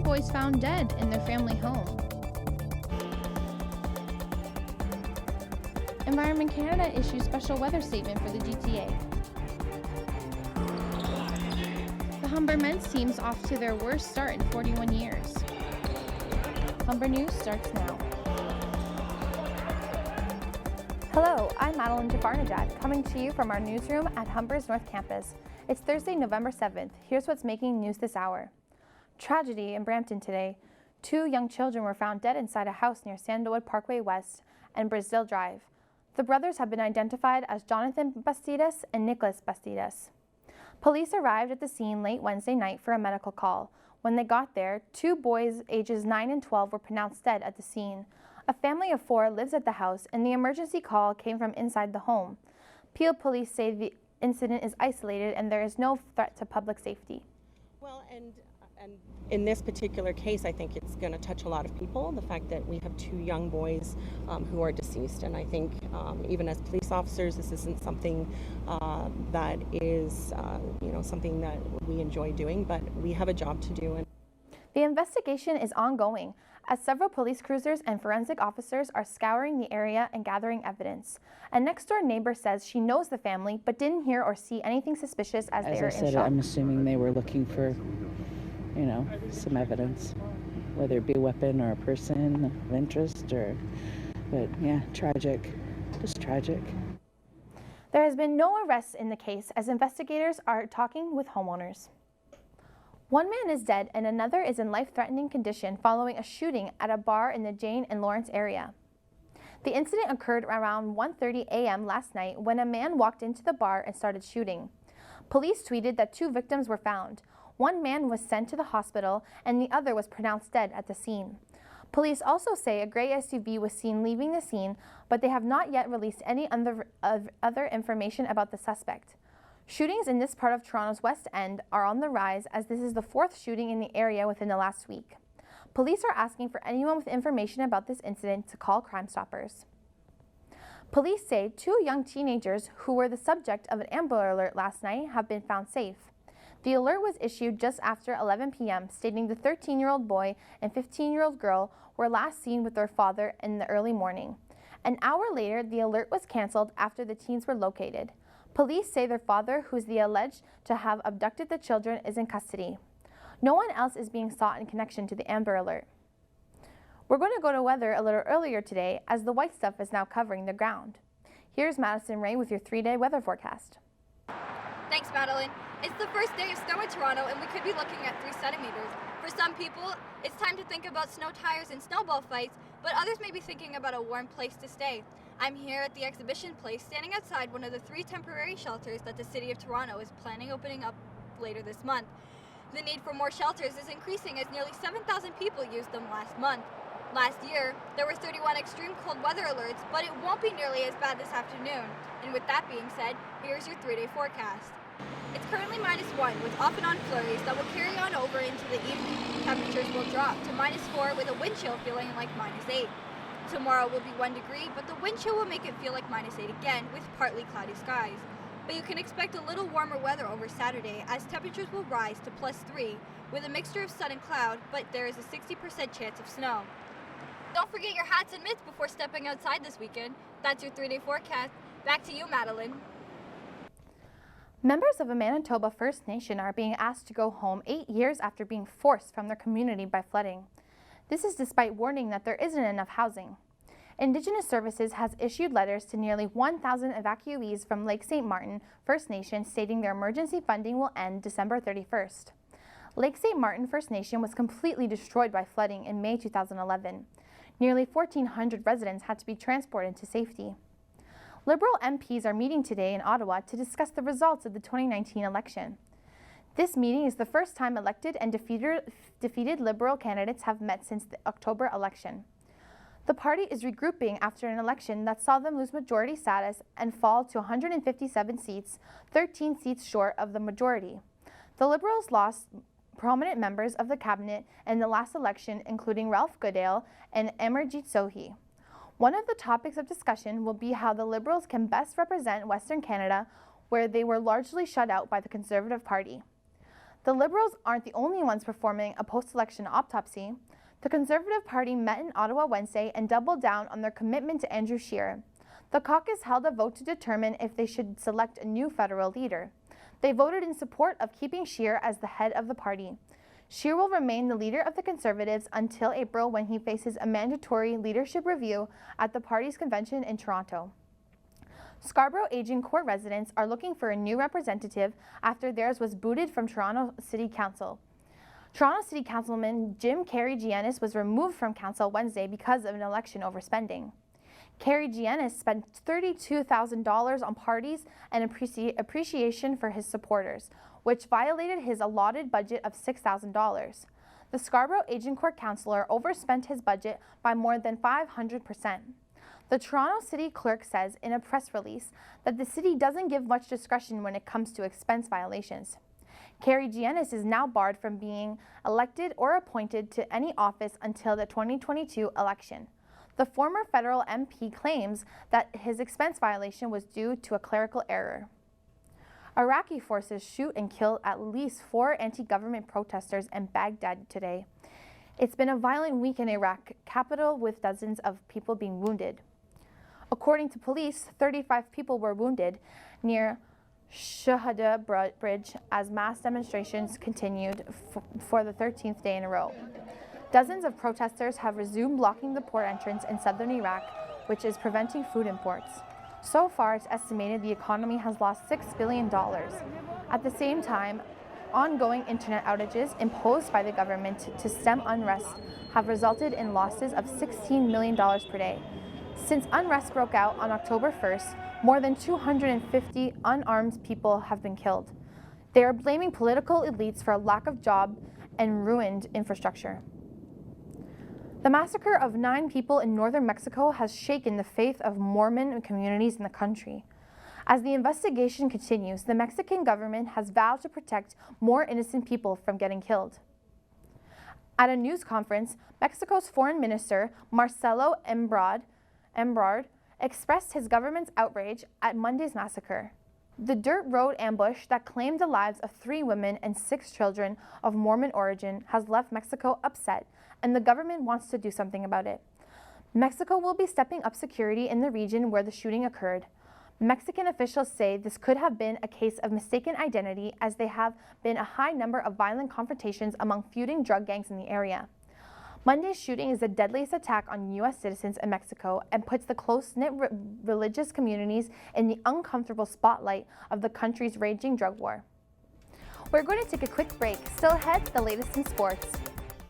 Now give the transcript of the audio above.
boys found dead in their family home. Environment Canada issues special weather statement for the GTA. The Humber men's team's off to their worst start in 41 years. Humber News starts now. Hello, I'm Madeline Jafarnajad, coming to you from our newsroom at Humber's North Campus. It's Thursday, November 7th. Here's what's making news this hour. Tragedy in Brampton today. 2 young children were found dead inside a house near Sandalwood Parkway West and Brazil Drive. The brothers have been identified as Jonathan Bastidas and Nicholas Bastidas. Police arrived at the scene late Wednesday night for a medical call. When they got there, 2 boys ages 9 and 12 were pronounced dead at the scene. A family of 4 lives at the house, and the emergency call came from inside the home. Peel police say the incident is isolated and there is no threat to public safety. Well, and in this particular case, I think it's going to touch a lot of people, the fact that we have 2 young boys who are deceased. And I think even as police officers, this isn't something that is something that we enjoy doing, but we have a job to do. The investigation is ongoing, as several police cruisers and forensic officers are scouring the area and gathering evidence. A next-door neighbor says she knows the family, but didn't hear or see anything suspicious as they are in shock. As I said, I'm assuming they were looking for, some evidence, whether it be a weapon or a person of interest, but yeah, tragic, just tragic. There has been no arrests in the case as investigators are talking with homeowners. 1 man is dead and another is in life-threatening condition following a shooting at a bar in the Jane and Lawrence area. The incident occurred around 1:30 a.m. last night when a man walked into the bar and started shooting. Police tweeted that 2 victims were found. 1 man was sent to the hospital and the other was pronounced dead at the scene. Police also say a gray SUV was seen leaving the scene, but they have not yet released any other information about the suspect. Shootings in this part of Toronto's West End are on the rise as this is the 4th shooting in the area within the last week. Police are asking for anyone with information about this incident to call Crime Stoppers. Police say 2 young teenagers who were the subject of an Amber Alert last night have been found safe. The alert was issued just after 11 p.m. stating the 13-year-old boy and 15-year-old girl were last seen with their father in the early morning. An hour later, the alert was canceled after the teens were located. Police say their father, who is the alleged to have abducted the children, is in custody. No one else is being sought in connection to the Amber Alert. We're going to go to weather a little earlier today as the white stuff is now covering the ground. Here's Madison Ray with your 3-day weather forecast. Thanks, Madeline. It's the first day of snow in Toronto and we could be looking at 3 centimeters. For some people, it's time to think about snow tires and snowball fights, but others may be thinking about a warm place to stay. I'm here at the exhibition place, standing outside one of the 3 temporary shelters that the City of Toronto is planning opening up later this month. The need for more shelters is increasing as nearly 7,000 people used them last month. Last year, there were 31 extreme cold weather alerts, but it won't be nearly as bad this afternoon. And with that being said, here's your 3-day forecast. It's currently -1 with off and on flurries that will carry on over into the evening. Temperatures will drop to -4 with a wind chill feeling like -8. Tomorrow will be 1 degree, but the wind chill will make it feel like -8 again with partly cloudy skies. But you can expect a little warmer weather over Saturday as temperatures will rise to +3 with a mixture of sun and cloud, but there is a 60% chance of snow. Don't forget your hats and mitts before stepping outside this weekend. That's your 3-day forecast. Back to you, Madeline. Members of a Manitoba First Nation are being asked to go home 8 years after being forced from their community by flooding. This is despite warning that there isn't enough housing. Indigenous Services has issued letters to nearly 1,000 evacuees from Lake St. Martin First Nation stating their emergency funding will end December 31st. Lake St. Martin First Nation was completely destroyed by flooding in May 2011. Nearly 1,400 residents had to be transported to safety. Liberal MPs are meeting today in Ottawa to discuss the results of the 2019 election. This meeting is the first time elected and defeated Liberal candidates have met since the October election. The party is regrouping after an election that saw them lose majority status and fall to 157 seats, 13 seats short of the majority. The Liberals lost prominent members of the cabinet in the last election, including Ralph Goodale and Amarjeet Sohi. One of the topics of discussion will be how the Liberals can best represent Western Canada, where they were largely shut out by the Conservative Party. The Liberals aren't the only ones performing a post-election autopsy. The Conservative Party met in Ottawa Wednesday and doubled down on their commitment to Andrew Scheer. The caucus held a vote to determine if they should select a new federal leader. They voted in support of keeping Scheer as the head of the party. Scheer will remain the leader of the Conservatives until April, when he faces a mandatory leadership review at the party's convention in Toronto. Scarborough Agincourt residents are looking for a new representative after theirs was booted from Toronto City Council. Toronto City Councilman Jim Carey-Giannis was removed from council Wednesday because of an election overspending. Carey-Giannis spent $32,000 on parties and appreciation for his supporters, which violated his allotted budget of $6,000. The Scarborough Agincourt councillor overspent his budget by more than 500%. The Toronto City Clerk says in a press release that the city doesn't give much discretion when it comes to expense violations. Carey-Giannis is now barred from being elected or appointed to any office until the 2022 election. The former federal MP claims that his expense violation was due to a clerical error. Iraqi forces shoot and kill at least 4 anti-government protesters in Baghdad today. It's been a violent week in Iraq capital, with dozens of people being wounded. According to police, 35 people were wounded near Shuhada Bridge as mass demonstrations continued for the 13th day in a row. Dozens of protesters have resumed blocking the port entrance in southern Iraq, which is preventing food imports. So far, it's estimated the economy has lost $6 billion. At the same time, ongoing internet outages imposed by the government to stem unrest have resulted in losses of $16 million per day. Since unrest broke out on October 1st, more than 250 unarmed people have been killed. They are blaming political elites for a lack of job and ruined infrastructure. The massacre of 9 people in northern Mexico has shaken the faith of Mormon communities in the country. As the investigation continues, the Mexican government has vowed to protect more innocent people from getting killed. At a news conference, Mexico's Foreign Minister, Marcelo Ebrard, expressed his government's outrage at Monday's massacre. The dirt road ambush that claimed the lives of 3 women and 6 children of Mormon origin has left Mexico upset, and the government wants to do something about it. Mexico will be stepping up security in the region where the shooting occurred. Mexican officials say this could have been a case of mistaken identity, as there have been a high number of violent confrontations among feuding drug gangs in the area. Monday's shooting is the deadliest attack on U.S. citizens in Mexico and puts the close-knit religious communities in the uncomfortable spotlight of the country's raging drug war. We're going to take a quick break. Still ahead, the latest in sports.